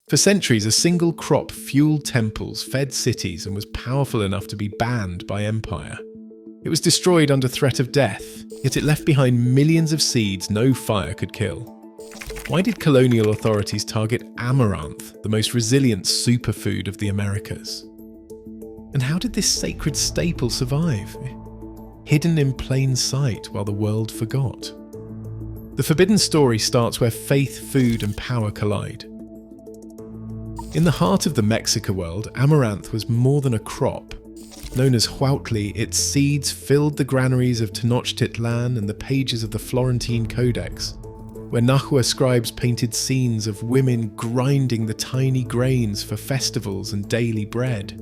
For centuries, a single crop fueled temples, fed cities, and was powerful enough to be banned by empire. It was destroyed under threat of death, yet it left behind millions of seeds no fire could kill. Why did colonial authorities target amaranth, the most resilient superfood of the Americas? And how did this sacred staple survive? Hidden in plain sight while the world forgot. The forbidden story starts where faith, food, and power collide. In the heart of the Mexica world, amaranth was more than a crop. Known as huautli, its seeds filled the granaries of Tenochtitlan and the pages of the Florentine Codex, where Nahua scribes painted scenes of women grinding the tiny grains for festivals and daily bread.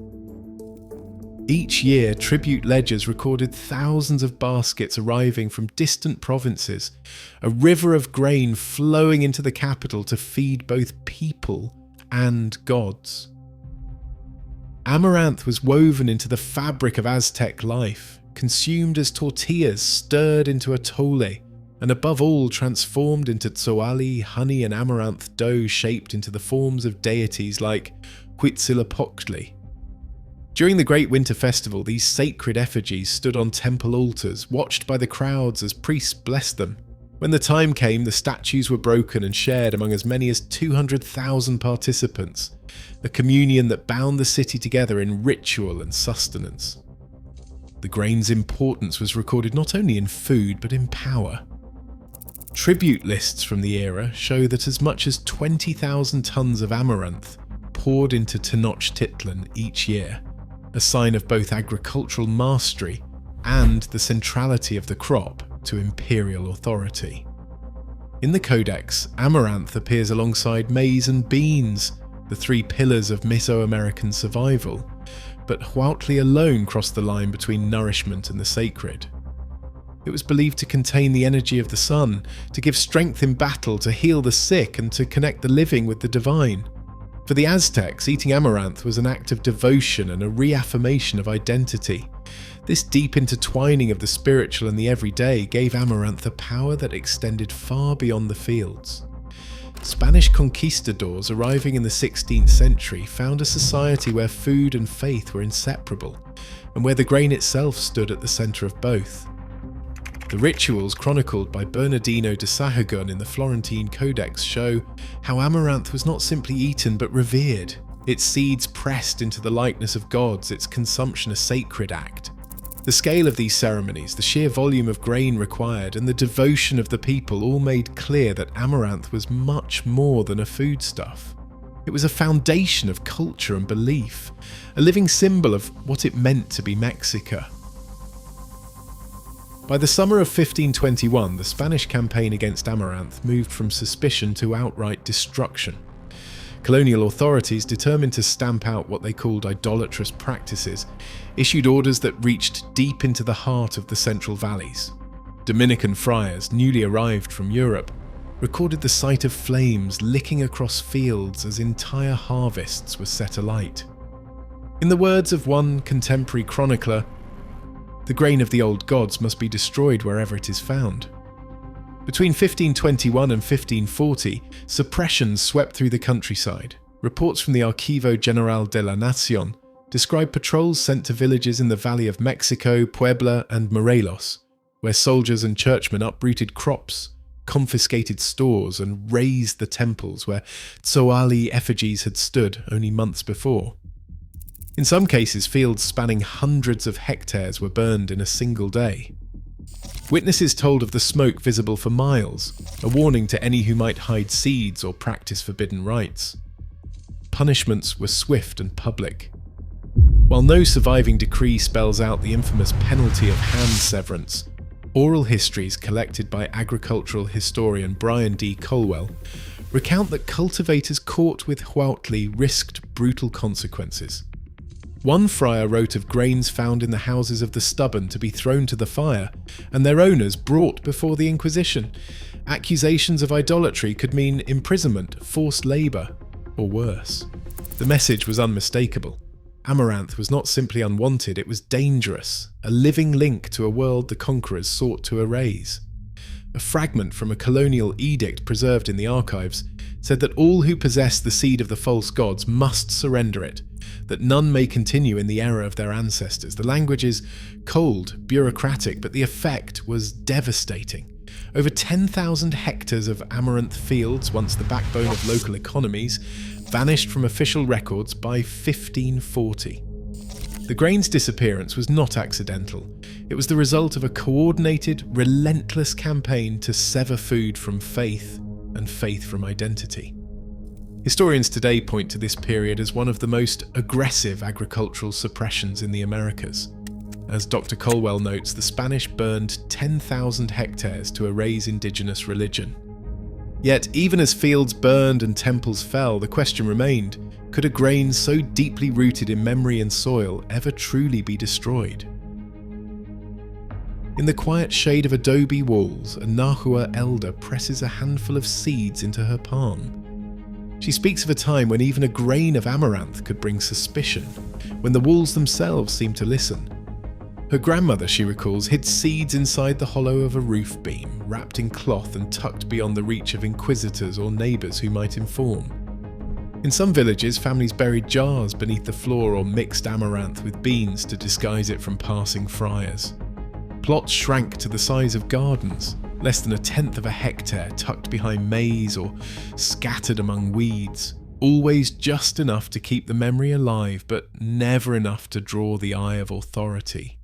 Each year, tribute ledgers recorded thousands of baskets arriving from distant provinces, a river of grain flowing into the capital to feed both people and gods. Amaranth was woven into the fabric of Aztec life, consumed as tortillas stirred into atole, and above all transformed into tzoali, honey and amaranth dough shaped into the forms of deities like Huitzilopochtli. During the Great Winter Festival, these sacred effigies stood on temple altars, watched by the crowds as priests blessed them. When the time came, the statues were broken and shared among as many as 200,000 participants, a communion that bound the city together in ritual and sustenance. The grain's importance was recorded not only in food, but in power. Tribute lists from the era show that as much as 20,000 tons of amaranth poured into Tenochtitlan each year, a sign of both agricultural mastery and the centrality of the crop to imperial authority. In the Codex, amaranth appears alongside maize and beans, the three pillars of Mesoamerican survival, but huautli alone crossed the line between nourishment and the sacred. It was believed to contain the energy of the sun, to give strength in battle, to heal the sick, and to connect the living with the divine. For the Aztecs, eating amaranth was an act of devotion and a reaffirmation of identity. This deep intertwining of the spiritual and the everyday gave amaranth a power that extended far beyond the fields. Spanish conquistadors arriving in the 16th century found a society where food and faith were inseparable, and where the grain itself stood at the centre of both. The rituals chronicled by Bernardino de Sahagún in the Florentine Codex show how amaranth was not simply eaten but revered, its seeds pressed into the likeness of gods, its consumption a sacred act. The scale of these ceremonies, the sheer volume of grain required, and the devotion of the people all made clear that amaranth was much more than a foodstuff. It was a foundation of culture and belief, a living symbol of what it meant to be Mexica. By the summer of 1521, the Spanish campaign against amaranth moved from suspicion to outright destruction. Colonial authorities, determined to stamp out what they called idolatrous practices, issued orders that reached deep into the heart of the Central Valleys. Dominican friars, newly arrived from Europe, recorded the sight of flames licking across fields as entire harvests were set alight. In the words of one contemporary chronicler, "The grain of the old gods must be destroyed wherever it is found." Between 1521 and 1540, suppression swept through the countryside. Reports from the Archivo General de la Nación describe patrols sent to villages in the Valley of Mexico, Puebla, and Morelos, where soldiers and churchmen uprooted crops, confiscated stores, and razed the temples where tzoali effigies had stood only months before. In some cases, fields spanning hundreds of hectares were burned in a single day. Witnesses told of the smoke visible for miles, a warning to any who might hide seeds or practice forbidden rites. Punishments were swift and public. While no surviving decree spells out the infamous penalty of hand severance, oral histories collected by agricultural historian Brian D. Colwell recount that cultivators caught with huautli risked brutal consequences. One friar wrote of grains found in the houses of the stubborn to be thrown to the fire, and their owners brought before the Inquisition. Accusations of idolatry could mean imprisonment, forced labour, or worse. The message was unmistakable. Amaranth was not simply unwanted, it was dangerous, a living link to a world the conquerors sought to erase. A fragment from a colonial edict preserved in the archives said that all who possess the seed of the false gods must surrender it, that none may continue in the error of their ancestors. The language is cold, bureaucratic, but the effect was devastating. Over 10,000 hectares of amaranth fields, once the backbone of local economies, vanished from official records by 1540. The grain's disappearance was not accidental. It was the result of a coordinated, relentless campaign to sever food from faith and faith from identity. Historians today point to this period as one of the most aggressive agricultural suppressions in the Americas. As Dr. Colwell notes, the Spanish burned 10,000 hectares to erase indigenous religion. Yet, even as fields burned and temples fell, the question remained, could a grain so deeply rooted in memory and soil ever truly be destroyed? In the quiet shade of adobe walls, a Nahua elder presses a handful of seeds into her palm. She speaks of a time when even a grain of amaranth could bring suspicion, when the walls themselves seemed to listen. Her grandmother, she recalls, hid seeds inside the hollow of a roof beam, wrapped in cloth and tucked beyond the reach of inquisitors or neighbours who might inform. In some villages, families buried jars beneath the floor or mixed amaranth with beans to disguise it from passing friars. Plots shrank to the size of gardens, less than 1/10 of a hectare tucked behind maize or scattered among weeds, always just enough to keep the memory alive, but never enough to draw the eye of authority.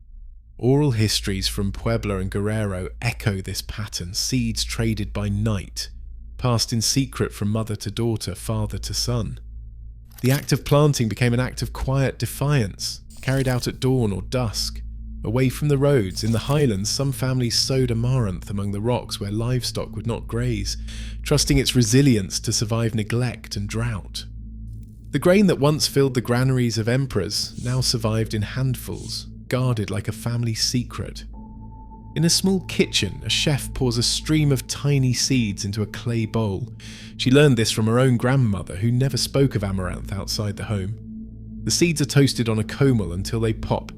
Oral histories from Puebla and Guerrero echo this pattern, seeds traded by night, passed in secret from mother to daughter, father to son. The act of planting became an act of quiet defiance, carried out at dawn or dusk. Away from the roads, in the highlands, some families sowed amaranth among the rocks where livestock would not graze, trusting its resilience to survive neglect and drought. The grain that once filled the granaries of emperors now survived in handfuls, guarded like a family secret. In a small kitchen, a chef pours a stream of tiny seeds into a clay bowl. She learned this from her own grandmother, who never spoke of amaranth outside the home. The seeds are toasted on a comel until they pop,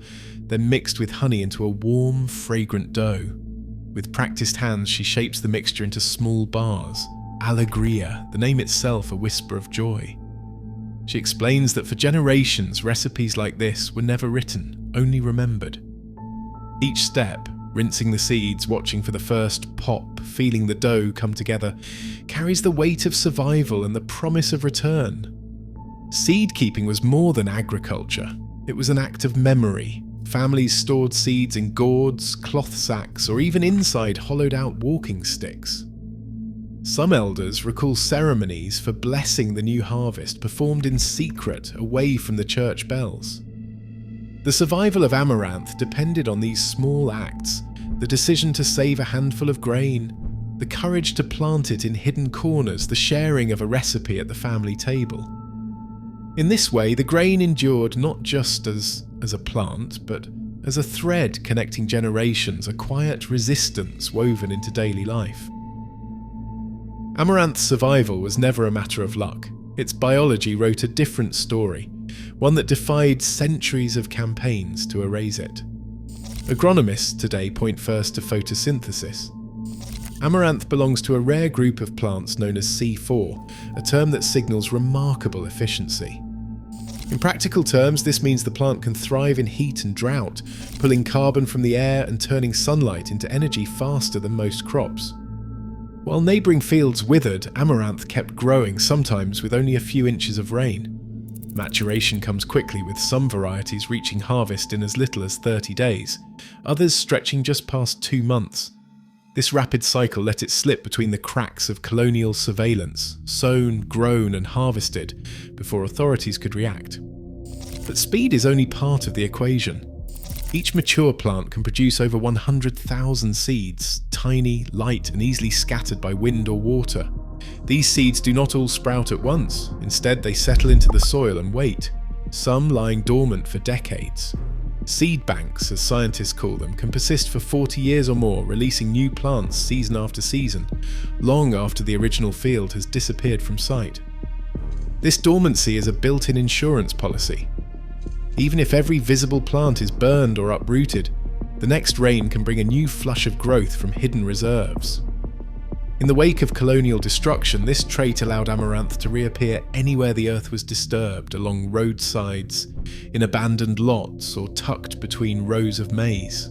then mixed with honey into a warm, fragrant dough. With practiced hands, she shapes the mixture into small bars. Alegria, the name itself a whisper of joy. She explains that for generations, recipes like this were never written, only remembered. Each step, rinsing the seeds, watching for the first pop, feeling the dough come together, carries the weight of survival and the promise of return. Seed keeping was more than agriculture. It was an act of memory. Families stored seeds in gourds, cloth sacks, or even inside hollowed-out walking sticks. Some elders recall ceremonies for blessing the new harvest performed in secret, away from the church bells. The survival of Amaranth depended on these small acts, the decision to save a handful of grain, the courage to plant it in hidden corners, the sharing of a recipe at the family table. In this way, the grain endured not just as a plant, but as a thread connecting generations, a quiet resistance woven into daily life. Amaranth's survival was never a matter of luck. Its biology wrote a different story, one that defied centuries of campaigns to erase it. Agronomists today point first to photosynthesis. Amaranth belongs to a rare group of plants known as C4, a term that signals remarkable efficiency. In practical terms, this means the plant can thrive in heat and drought, pulling carbon from the air and turning sunlight into energy faster than most crops. While neighbouring fields withered, Amaranth kept growing, sometimes with only a few inches of rain. Maturation comes quickly, with some varieties reaching harvest in as little as 30 days, others stretching just past 2 months. This rapid cycle let it slip between the cracks of colonial surveillance, sown, grown and harvested, before authorities could react. But speed is only part of the equation. Each mature plant can produce over 100,000 seeds, tiny, light and easily scattered by wind or water. These seeds do not all sprout at once. Instead, they settle into the soil and wait, some lying dormant for decades. Seed banks, as scientists call them, can persist for 40 years or more, releasing new plants season after season, long after the original field has disappeared from sight. This dormancy is a built-in insurance policy. Even if every visible plant is burned or uprooted, the next rain can bring a new flush of growth from hidden reserves. In the wake of colonial destruction, this trait allowed amaranth to reappear anywhere the earth was disturbed, along roadsides, in abandoned lots, or tucked between rows of maize.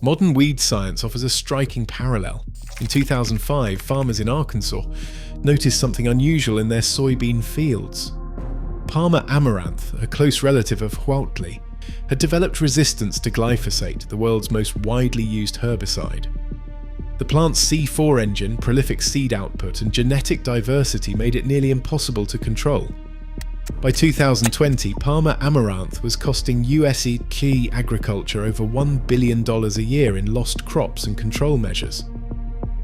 Modern weed science offers a striking parallel. In 2005, farmers in Arkansas noticed something unusual in their soybean fields. Palmer amaranth, a close relative of Huautli, had developed resistance to glyphosate, the world's most widely used herbicide. The plant's C4 engine, prolific seed output, and genetic diversity made it nearly impossible to control. By 2020, Palmer amaranth was costing US key agriculture over $1 billion a year in lost crops and control measures.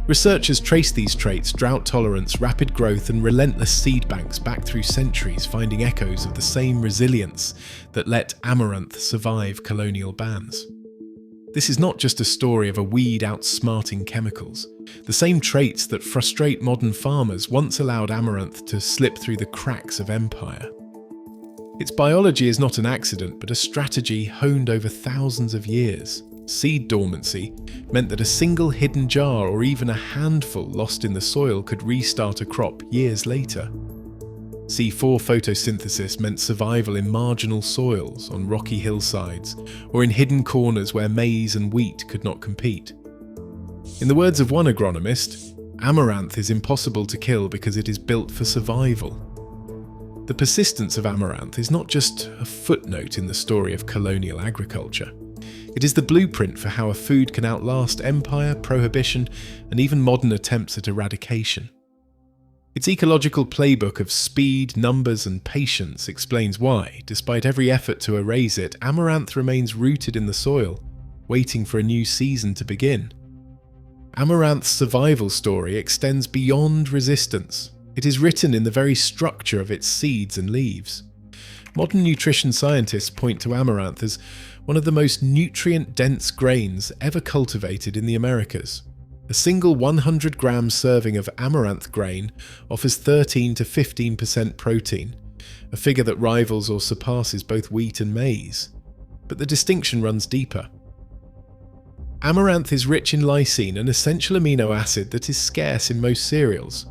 Researchers traced these traits, drought tolerance, rapid growth, and relentless seed banks back through centuries, finding echoes of the same resilience that let amaranth survive colonial bans. This is not just a story of a weed outsmarting chemicals. The same traits that frustrate modern farmers once allowed amaranth to slip through the cracks of empire. Its biology is not an accident, but a strategy honed over thousands of years. Seed dormancy meant that a single hidden jar or even a handful lost in the soil could restart a crop years later. C4 photosynthesis meant survival in marginal soils, on rocky hillsides, or in hidden corners where maize and wheat could not compete. In the words of one agronomist, amaranth is impossible to kill because it is built for survival. The persistence of amaranth is not just a footnote in the story of colonial agriculture. It is the blueprint for how a food can outlast empire, prohibition, and even modern attempts at eradication. Its ecological playbook of speed, numbers, and patience explains why, despite every effort to erase it, amaranth remains rooted in the soil, waiting for a new season to begin. Amaranth's survival story extends beyond resistance. It is written in the very structure of its seeds and leaves. Modern nutrition scientists point to amaranth as one of the most nutrient-dense grains ever cultivated in the Americas. A single 100-gram serving of amaranth grain offers 13 to 15% protein, a figure that rivals or surpasses both wheat and maize. But the distinction runs deeper. Amaranth is rich in lysine, an essential amino acid that is scarce in most cereals.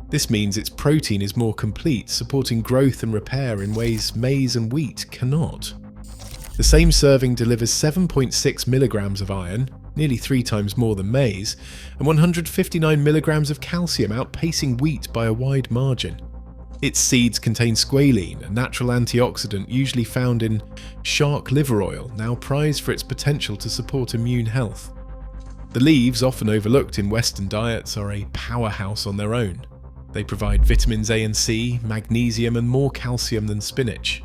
This means its protein is more complete, supporting growth and repair in ways maize and wheat cannot. The same serving delivers 7.6 milligrams of iron, nearly 3 times more than maize, and 159 milligrams of calcium, outpacing wheat by a wide margin. Its seeds contain squalene, a natural antioxidant usually found in shark liver oil, now prized for its potential to support immune health. The leaves, often overlooked in Western diets, are a powerhouse on their own. They provide vitamins A and C, magnesium, and more calcium than spinach.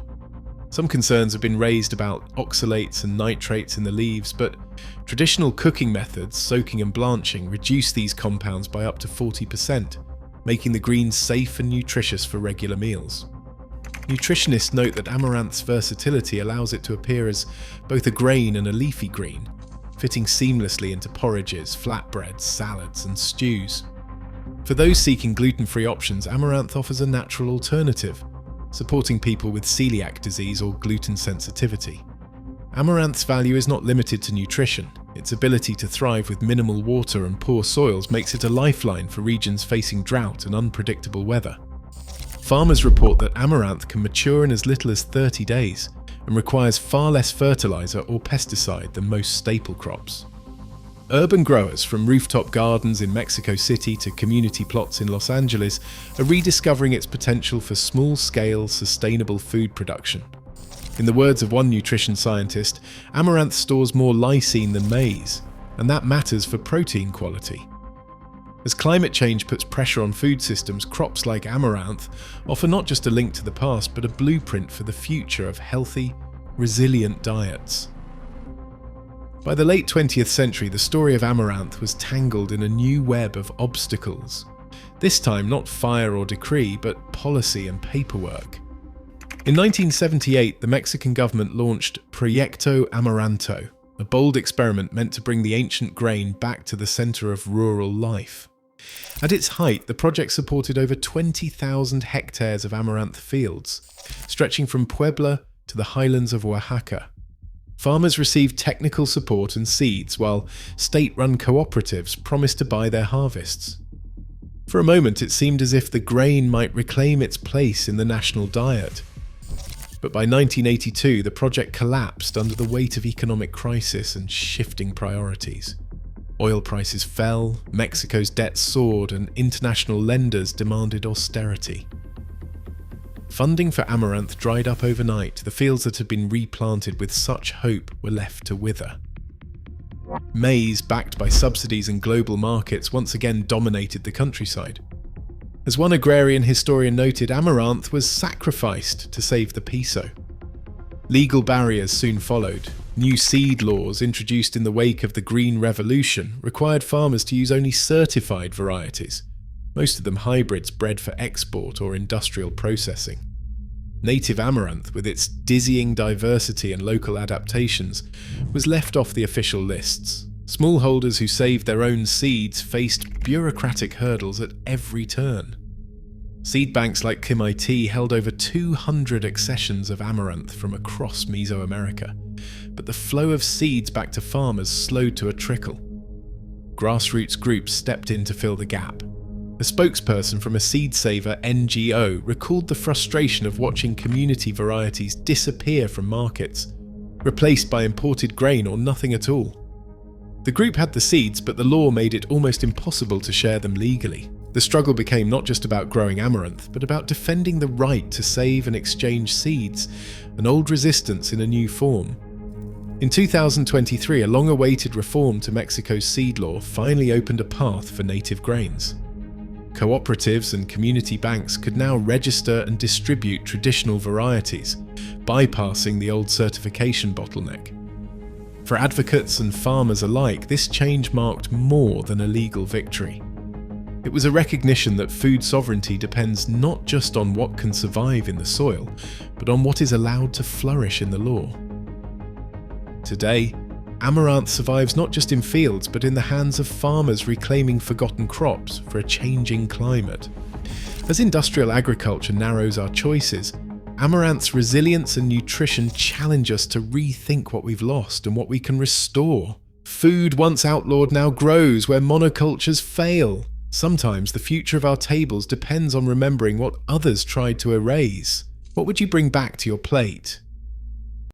Some concerns have been raised about oxalates and nitrates in the leaves, but traditional cooking methods, soaking and blanching, reduce these compounds by up to 40%, making the greens safe and nutritious for regular meals. Nutritionists note that amaranth's versatility allows it to appear as both a grain and a leafy green, fitting seamlessly into porridges, flatbreads, salads, and stews. For those seeking gluten-free options, amaranth offers a natural alternative, supporting people with celiac disease or gluten sensitivity. Amaranth's value is not limited to nutrition. Its ability to thrive with minimal water and poor soils makes it a lifeline for regions facing drought and unpredictable weather. Farmers report that amaranth can mature in as little as 30 days and requires far less fertilizer or pesticide than most staple crops. Urban growers, from rooftop gardens in Mexico City to community plots in Los Angeles, are rediscovering its potential for small-scale, sustainable food production. In the words of one nutrition scientist, amaranth stores more lysine than maize, and that matters for protein quality. As climate change puts pressure on food systems, crops like amaranth offer not just a link to the past, but a blueprint for the future of healthy, resilient diets. By the late 20th century, the story of amaranth was tangled in a new web of obstacles. This time not fire or decree, but policy and paperwork. In 1978, the Mexican government launched Proyecto Amaranto, a bold experiment meant to bring the ancient grain back to the center of rural life. At its height, the project supported over 20,000 hectares of amaranth fields, stretching from Puebla to the highlands of Oaxaca. Farmers received technical support and seeds, while state-run cooperatives promised to buy their harvests. For a moment, it seemed as if the grain might reclaim its place in the national diet. But by 1982, the project collapsed under the weight of economic crisis and shifting priorities. Oil prices fell, Mexico's debt soared, and international lenders demanded austerity. Funding for Amaranth dried up overnight. The fields that had been replanted with such hope were left to wither. Maize, backed by subsidies and global markets, once again dominated the countryside. As one agrarian historian noted, Amaranth was sacrificed to save the peso. Legal barriers soon followed. New seed laws introduced in the wake of the Green Revolution required farmers to use only certified varieties, most of them hybrids bred for export or industrial processing. Native Amaranth, with its dizzying diversity and local adaptations, was left off the official lists. Smallholders who saved their own seeds faced bureaucratic hurdles at every turn. Seed banks like Kimiti held over 200 accessions of Amaranth from across Mesoamerica, but the flow of seeds back to farmers slowed to a trickle. Grassroots groups stepped in to fill the gap. A spokesperson from a seed saver NGO recalled the frustration of watching community varieties disappear from markets, replaced by imported grain or nothing at all. The group had the seeds, but the law made it almost impossible to share them legally. The struggle became not just about growing amaranth, but about defending the right to save and exchange seeds, an old resistance in a new form. In 2023, a long-awaited reform to Mexico's seed law finally opened a path for native grains. Cooperatives and community banks could now register and distribute traditional varieties, bypassing the old certification bottleneck. For advocates and farmers alike, this change marked more than a legal victory. It was a recognition that food sovereignty depends not just on what can survive in the soil, but on what is allowed to flourish in the law. Today, Amaranth survives not just in fields, but in the hands of farmers reclaiming forgotten crops for a changing climate. As industrial agriculture narrows our choices, Amaranth's resilience and nutrition challenge us to rethink what we've lost and what we can restore. Food once outlawed now grows where monocultures fail. Sometimes the future of our tables depends on remembering what others tried to erase. What would you bring back to your plate?